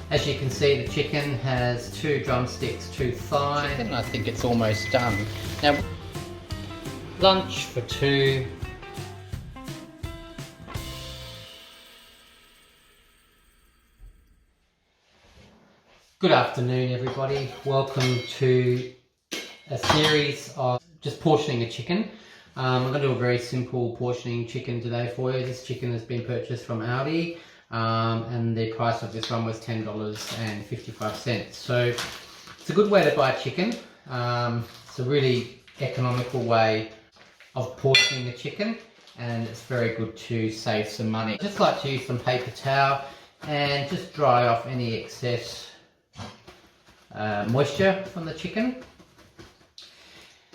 As you can see, the chicken has 2 drumsticks, 2 thigh. Chicken, I think it's almost done. Now, lunch for 2. Good afternoon, everybody. Welcome to a series of just portioning a chicken. I'm going to do a very simple portioning chicken today for you. This chicken has been purchased from Aldi. And the price of this one was $10.55. So it's a good way to buy chicken. It's a really economical way of portioning a chicken, and it's very good to save some money. I just like to use some paper towel and just dry off any excess moisture from the chicken.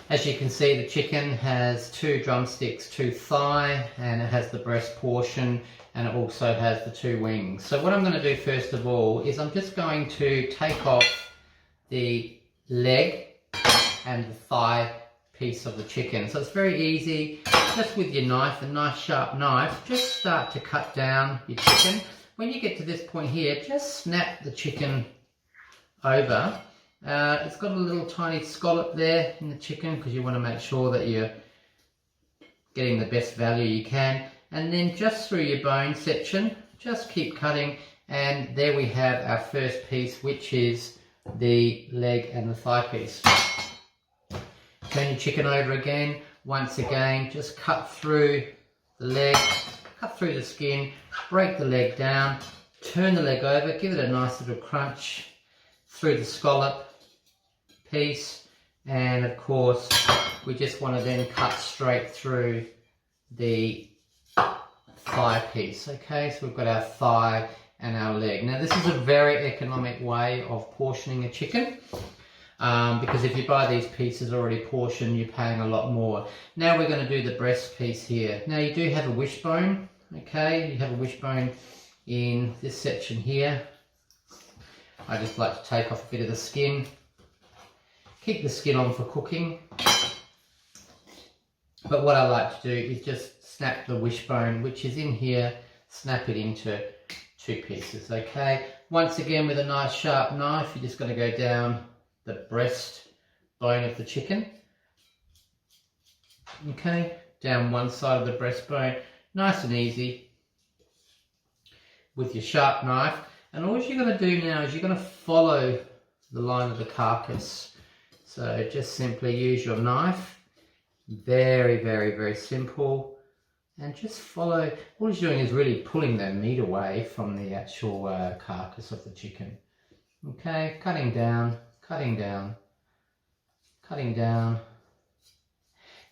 As you can see, the chicken has 2 drumsticks, 2 thigh, and it has the breast portion, and it also has the 2 wings. So what I'm going to do first of all is I'm just going to take off the leg and the thigh piece of the chicken. So it's very easy, just with your knife, a nice sharp knife, just start to cut down your chicken. When you get to this point here, just snap the chicken over. It's got a little tiny scallop there in the chicken because you want to make sure that you're getting the best value you can. And then just through your bone section, just keep cutting, and there we have our first piece, which is the leg and the thigh piece. Turn your chicken over again. Once again, just cut through the leg, cut through the skin, break the leg down, turn the leg over, give it a nice little crunch through the scallop piece, and of course we just want to then cut straight through the thigh piece. Okay, so we've got our thigh and our leg. Now this is a very economic way of portioning a chicken, because if you buy these pieces already portioned, you're paying a lot more. Now we're going to do the breast piece here. Now you do have a wishbone. Okay, you have a wishbone in this section here. I just like to take off a bit of the skin. Keep the skin on for cooking. But what I like to do is just snap the wishbone, which is in here, snap it into 2 pieces, okay? Once again, with a nice sharp knife, you're just going to go down the breast bone of the chicken. Okay, down one side of the breastbone, nice and easy, with your sharp knife. And all you're going to do now is you're going to follow the line of the carcass. So just simply use your knife. Very, very, very simple. And just follow. All you're doing is really pulling the meat away from the actual carcass of the chicken. Okay, cutting down, cutting down, cutting down.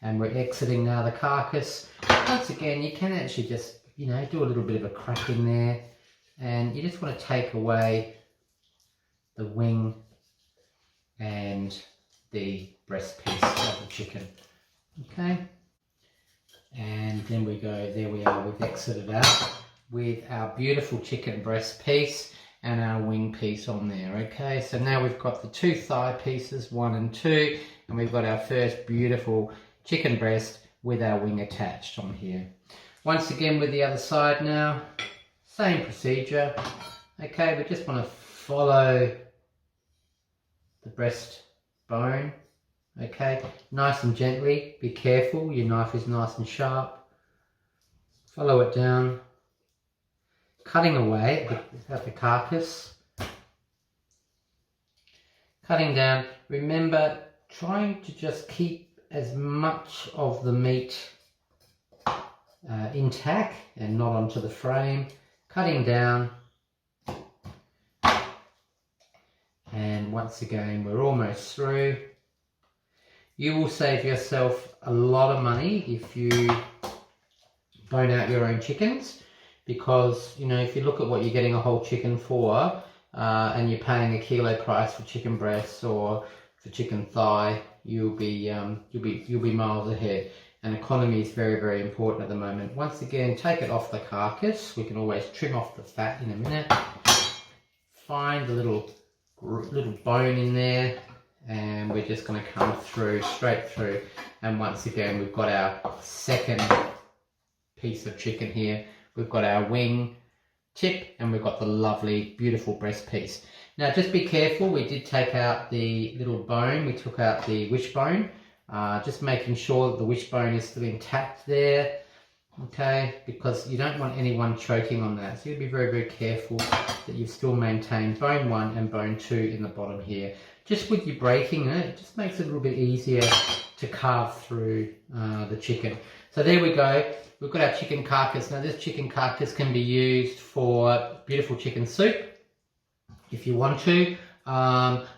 And we're exiting now the carcass. Once again, you can actually just, do a little bit of a crack in there. And you just want to take away the wing and the breast piece of the chicken. Okay, and then we go, there we are, we've exited out with our beautiful chicken breast piece and our wing piece on there. Okay, so now we've got the 2 thigh pieces, 1 and 2, and we've got our first beautiful chicken breast with our wing attached on here. Once again with the other side now, same procedure. Okay, we just want to follow the breast bone. Okay, nice and gently, be careful, your knife is nice and sharp. Follow it down, cutting away at the carcass. Cutting down, remember, trying to just keep as much of the meat intact and not onto the frame. Cutting down. And once again, we're almost through. You will save yourself a lot of money if you bone out your own chickens, because if you look at what you're getting a whole chicken for, and you're paying a kilo price for chicken breasts or for chicken thigh, you'll be miles ahead. And economy is very, very important at the moment. Once again, take it off the carcass. We can always trim off the fat in a minute. Find the little bone in there, and we're just going to come through, straight through. And once again, we've got our second piece of chicken here. We've got our wing tip, and we've got the lovely, beautiful breast piece. Now just be careful, we did take out the little bone, we took out the wishbone, just making sure that the wishbone is still intact there, okay, because you don't want anyone choking on that. So you'll be very, very careful that you've still maintained bone 1 and bone 2 in the bottom here. Just with you breaking it, just makes it a little bit easier to carve through the chicken. So there we go. We've got our chicken carcass. Now this chicken carcass can be used for beautiful chicken soup if you want to.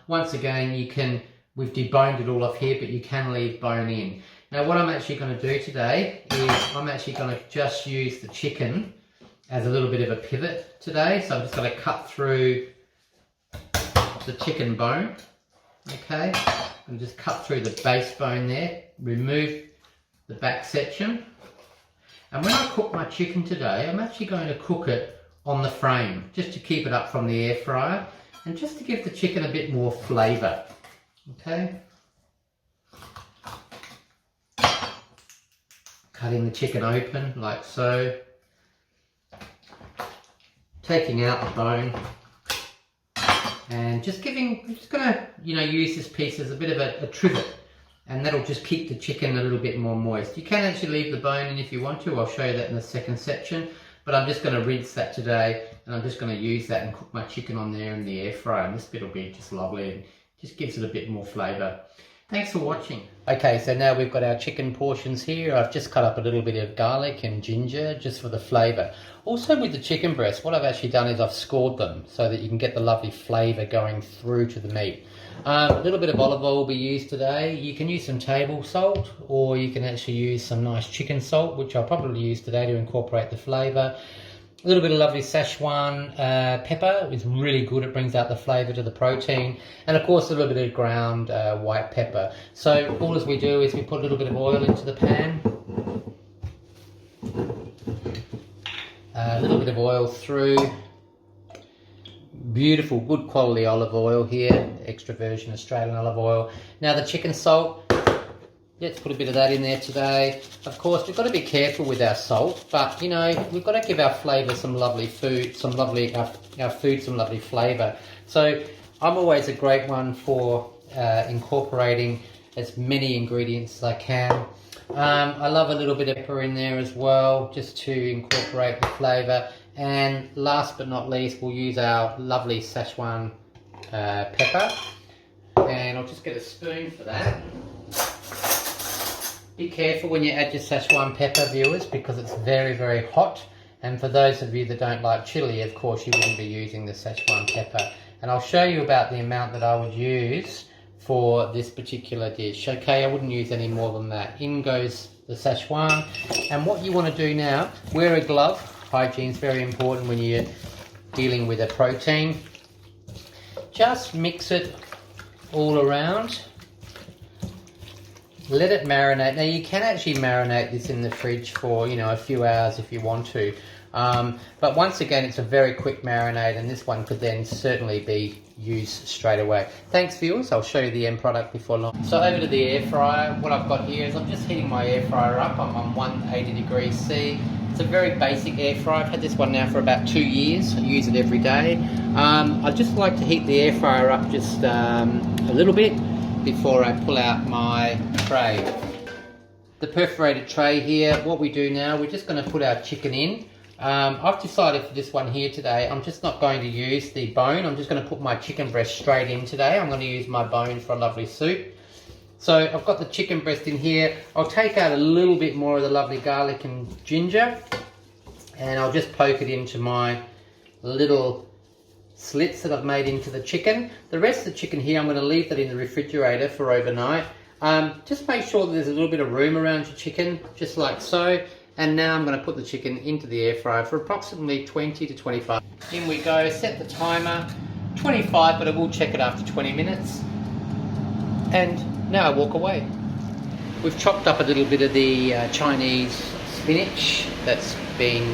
Once again, you can, we've deboned it all off here, but you can leave bone in. Now what I'm actually going to do today is I'm actually going to just use the chicken as a little bit of a pivot today. So I'm just going to cut through the chicken bone, okay, and just cut through the base bone there, remove the back section. And when I cook my chicken today, I'm actually going to cook it on the frame, just to keep it up from the air fryer, and just to give the chicken a bit more flavour, okay. Cutting the chicken open like so, taking out the bone, and just I'm just gonna, use this piece as a bit of a trivet, and that'll just keep the chicken a little bit more moist. You can actually leave the bone in if you want to. I'll show you that in the second section, but I'm just going to rinse that today, and I'm just going to use that and cook my chicken on there in the air fryer, and this bit will be just lovely and just gives it a bit more flavour. Thanks for watching. Okay, so now we've got our chicken portions here. I've just cut up a little bit of garlic and ginger just for the flavour. Also with the chicken breast, what I've actually done is I've scored them so that you can get the lovely flavour going through to the meat. A little bit of olive oil will be used today. You can use some table salt, or you can actually use some nice chicken salt, which I'll probably use today to incorporate the flavour. A little bit of lovely Szechuan pepper is really good. It brings out the flavour to the protein. And of course a little bit of ground white pepper. So all as we do is we put a little bit of oil into the pan. A little bit of oil through. Beautiful, good quality olive oil here. Extra virgin Australian olive oil. Now the chicken salt. Let's put a bit of that in there today. Of course, we've got to be careful with our salt, but we've got to give our flavour some lovely food, our food some lovely flavour. So I'm always a great one for incorporating as many ingredients as I can. I love a little bit of pepper in there as well, just to incorporate the flavour. And last but not least, we'll use our lovely Szechuan pepper. And I'll just get a spoon for that. Be careful when you add your Szechuan pepper, viewers, because it's very, very hot. And for those of you that don't like chili, of course, you wouldn't be using the Szechuan pepper. And I'll show you about the amount that I would use for this particular dish. Okay, I wouldn't use any more than that. In goes the Szechuan. And what you want to do now, wear a glove. Hygiene is very important when you're dealing with a protein. Just mix it all around. Let it marinate. Now you can actually marinate this in the fridge for a few hours if you want to, but once again it's a very quick marinade, and this one could then certainly be used straight away. Thanks viewers, I'll show you the end product before long. So over to the air fryer. What I've got here is I'm just heating my air fryer up. I'm on 180 degrees C. It's a very basic air fryer. I've had this one now for about 2 years. I use it every day. I just like to heat the air fryer up just a little bit before I pull out my tray. The perforated tray here, what we do now, we're just going to put our chicken in. I've decided for this one here today, I'm just not going to use the bone. I'm just going to put my chicken breast straight in today. I'm going to use my bone for a lovely soup. So I've got the chicken breast in here. I'll take out a little bit more of the lovely garlic and ginger, and I'll just poke it into my little slits that I've made into the chicken. The rest of the chicken here, I'm going to leave that in the refrigerator for overnight. Just make sure that there's a little bit of room around your chicken, just like so. And now I'm going to put the chicken into the air fryer for approximately 20 to 25. In we go, set the timer, 25, but I will check it after 20 minutes. And now I walk away. We've chopped up a little bit of the Chinese spinach that's been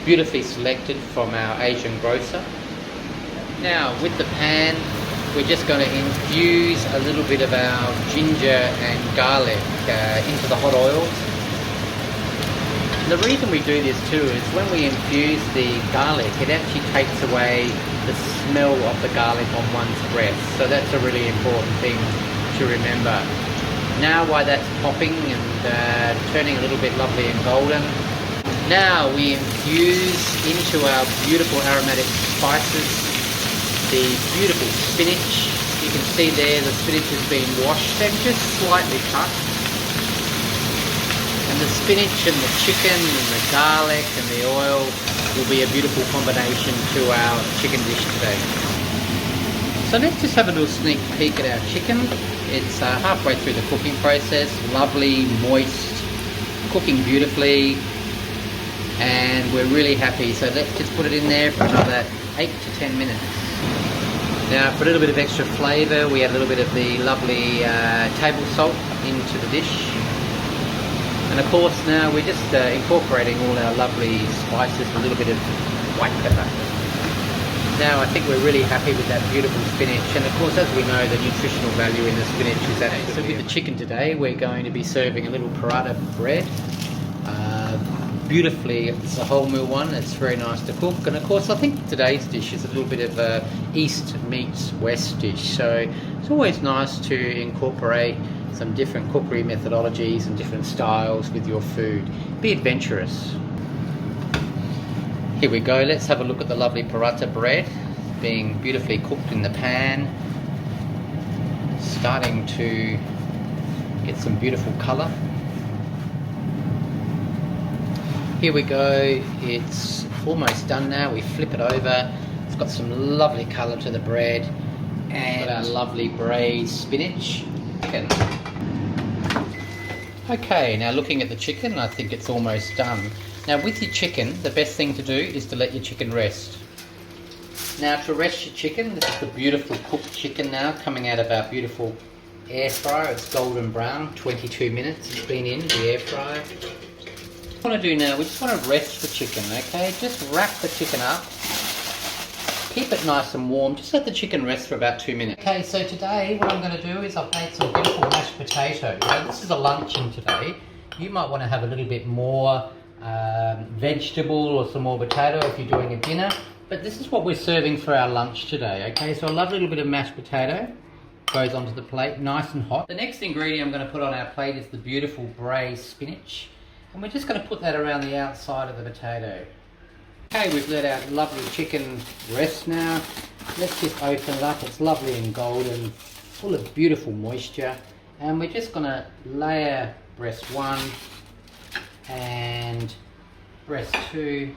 beautifully selected from our Asian grocer. Now with the pan, we're just going to infuse a little bit of our ginger and garlic into the hot oils. And the reason we do this too is when we infuse the garlic, it actually takes away the smell of the garlic on one's breath. So that's a really important thing to remember. Now while that's popping and turning a little bit lovely and golden, now we infuse into our beautiful aromatic spices the beautiful spinach. You can see there the spinach has been washed and just slightly cut. And the spinach and the chicken and the garlic and the oil will be a beautiful combination to our chicken dish today. So let's just have a little sneak peek at our chicken. It's halfway through the cooking process, lovely, moist, cooking beautifully, and we're really happy. So let's just put it in there for another 8 to 10 minutes. Now for a little bit of extra flavour, we add a little bit of the lovely table salt into the dish. And of course now we're just incorporating all our lovely spices, a little bit of white pepper. Now I think we're really happy with that beautiful spinach, and of course as we know the nutritional value in the spinach is that. So with the chicken today we're going to be serving a little paratha bread. Beautifully, it's a wholemeal one, it's very nice to cook, and of course I think today's dish is a little bit of a East meets West dish, so it's always nice to incorporate some different cookery methodologies and different styles with your food. Be adventurous. Here we go, let's have a look at the lovely paratha bread being beautifully cooked in the pan, starting to get some beautiful colour. Here we go, it's almost done now. We flip it over, it's got some lovely colour to the bread, and our lovely braised spinach. Okay, now looking at the chicken, I think it's almost done. Now with your chicken, the best thing to do is to let your chicken rest. Now to rest your chicken, this is the beautiful cooked chicken now coming out of our beautiful air fryer. It's golden brown, 22 minutes it's been in the air fryer. What we want to do now, we just want to rest the chicken, okay? Just wrap the chicken up, keep it nice and warm, just let the chicken rest for about 2 minutes. Okay, so today what I'm going to do is I've made some beautiful mashed potatoes. Now this is a luncheon today. You might want to have a little bit more vegetable or some more potato if you're doing a dinner, but this is what we're serving for our lunch today, okay? So a lovely little bit of mashed potato goes onto the plate, nice and hot. The next ingredient I'm going to put on our plate is the beautiful braised spinach. And we're just going to put that around the outside of the potato. Okay, we've let our lovely chicken rest now. Let's just open it up. It's lovely and golden, full of beautiful moisture. And we're just going to layer breast 1 and breast 2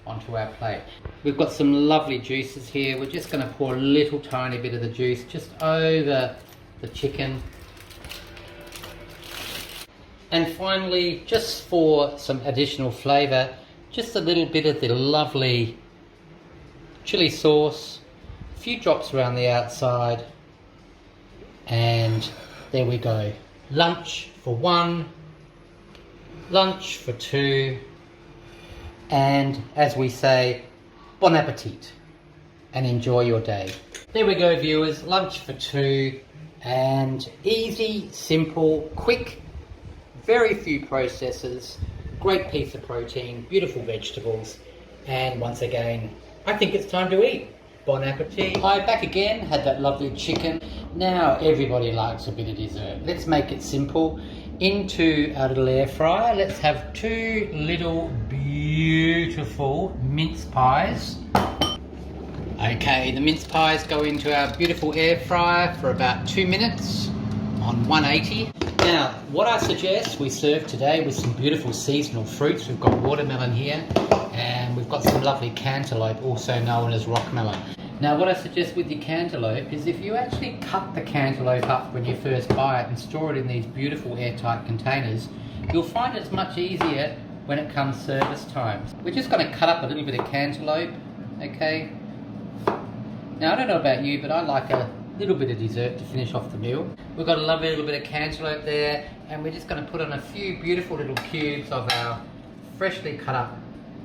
onto our plate. We've got some lovely juices here. We're just going to pour a little tiny bit of the juice just over the chicken. And finally, just for some additional flavour, just a little bit of the lovely chilli sauce, a few drops around the outside, and there we go. Lunch for 1, lunch for 2, and as we say, bon appetit, and enjoy your day. There we go viewers, lunch for 2, and easy, simple, quick, very few processes, great piece of protein, beautiful vegetables, and once again, I think it's time to eat. Bon appetit. Hi, back again, had that lovely chicken. Now everybody likes a bit of dessert. Let's make it simple. Into our little air fryer, let's have 2 little beautiful mince pies. Okay, the mince pies go into our beautiful air fryer for about 2 minutes on 180. Now, what I suggest we serve today with some beautiful seasonal fruits. We've got watermelon here, and we've got some lovely cantaloupe, also known as rock melon. Now, what I suggest with your cantaloupe is if you actually cut the cantaloupe up when you first buy it and store it in these beautiful airtight containers, you'll find it's much easier when it comes service time. We're just going to cut up a little bit of cantaloupe, okay? Now, I don't know about you, but I like a little bit of dessert to finish off the meal. We've got a lovely little bit of cantaloupe there, and we're just going to put on a few beautiful little cubes of our freshly cut up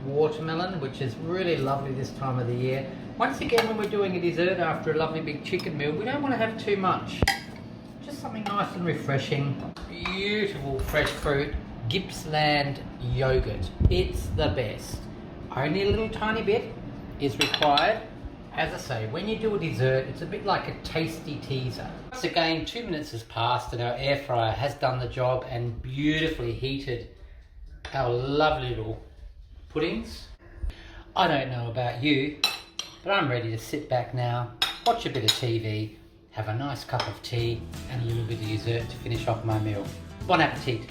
watermelon, which is really lovely this time of the year. Once again, when we're doing a dessert after a lovely big chicken meal, we don't want to have too much. Just something nice and refreshing. Beautiful fresh fruit, Gippsland yogurt. It's the best. Only a little tiny bit is required. As I say, when you do a dessert, it's a bit like a tasty teaser. Once again, 2 minutes has passed and our air fryer has done the job and beautifully heated our lovely little puddings. I don't know about you, but I'm ready to sit back now, watch a bit of TV, have a nice cup of tea and a little bit of dessert to finish off my meal. Bon appetit!